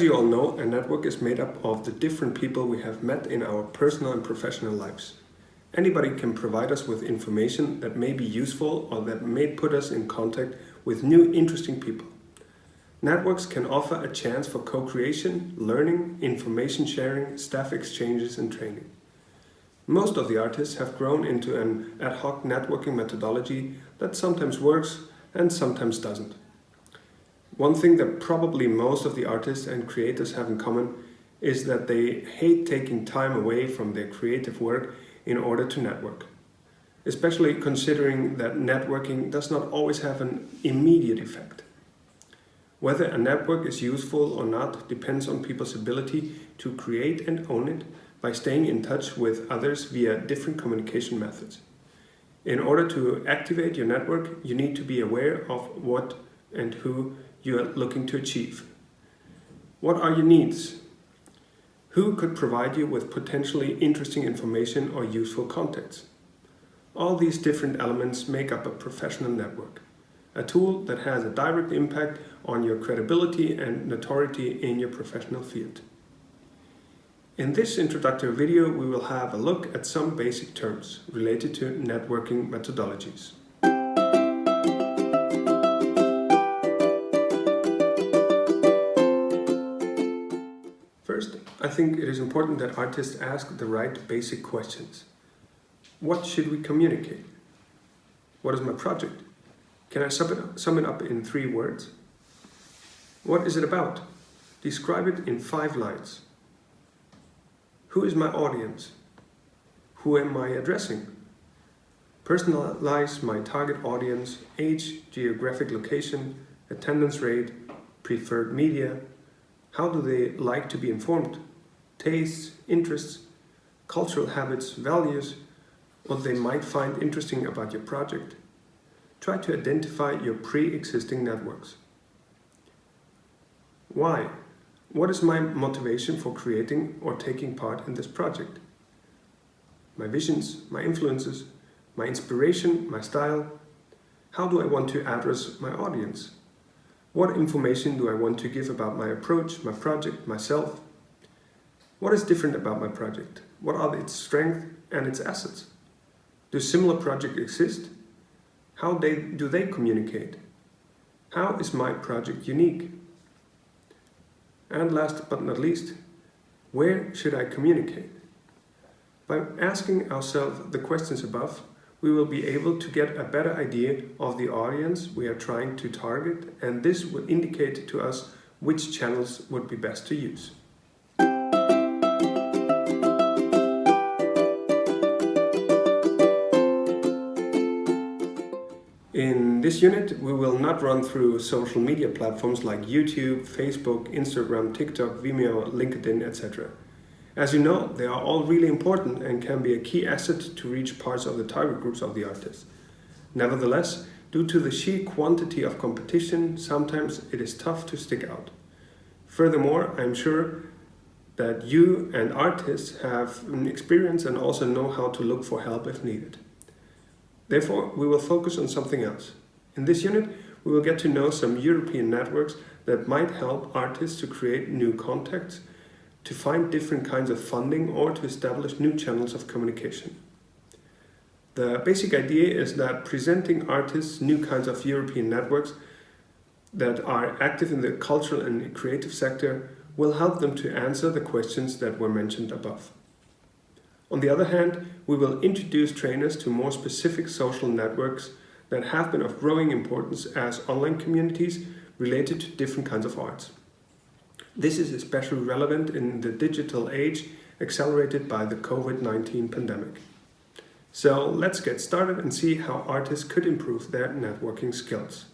As you all know, a network is made up of the different people we have met in our personal and professional lives. Anybody can provide us with information that may be useful or that may put us in contact with new interesting people. Networks can offer a chance for co-creation, learning, information sharing, staff exchanges and training. Most of the artists have grown into an ad hoc networking methodology that sometimes works and sometimes doesn't. One thing that probably most of the artists and creators have in common is that they hate taking time away from their creative work in order to network. Especially considering that networking does not always have an immediate effect. Whether a network is useful or not depends on people's ability to create and own it by staying in touch with others via different communication methods. In order to activate your network, you need to be aware of what and who you are looking to achieve. What are your needs? Who could provide you with potentially interesting information or useful contacts? All these different elements make up a professional network, a tool that has a direct impact on your credibility and notoriety in your professional field. In this introductory video, we will have a look at some basic terms related to networking methodologies. First, I think it is important that artists ask the right basic questions. What should we communicate? What is my project? Can I sum it up in 3 words? What is it about? Describe it in 5 lines. Who is my audience? Who am I addressing? Personalize my target audience, age, geographic location, attendance rate, preferred media. How do they like to be informed? Tastes, interests, cultural habits, values, what they might find interesting about your project. Try to identify your pre-existing networks. Why? What is my motivation for creating or taking part in this project? My visions, my influences, my inspiration, my style. How do I want to address my audience? What information do I want to give about my approach, my project, myself? What is different about my project? What are its strengths and its assets? Do similar projects exist? How do they communicate? How is my project unique? And last but not least, where should I communicate? By asking ourselves the questions above, we will be able to get a better idea of the audience we are trying to target, and this will indicate to us which channels would be best to use. In this unit, we will not run through social media platforms like YouTube, Facebook, Instagram, TikTok, Vimeo, LinkedIn, etc. As you know, they are all really important and can be a key asset to reach parts of the target groups of the artist. Nevertheless, due to the sheer quantity of competition, sometimes it is tough to stick out. Furthermore, I am sure that you and artists have experience and also know how to look for help if needed. Therefore, we will focus on something else. In this unit, we will get to know some European networks that might help artists to create new contacts, to find different kinds of funding, or to establish new channels of communication. The basic idea is that presenting artists new kinds of European networks that are active in the cultural and creative sector will help them to answer the questions that were mentioned above. On the other hand, we will introduce trainers to more specific social networks that have been of growing importance as online communities related to different kinds of arts. This is especially relevant in the digital age accelerated by the COVID-19 pandemic. So let's get started and see how artists could improve their networking skills.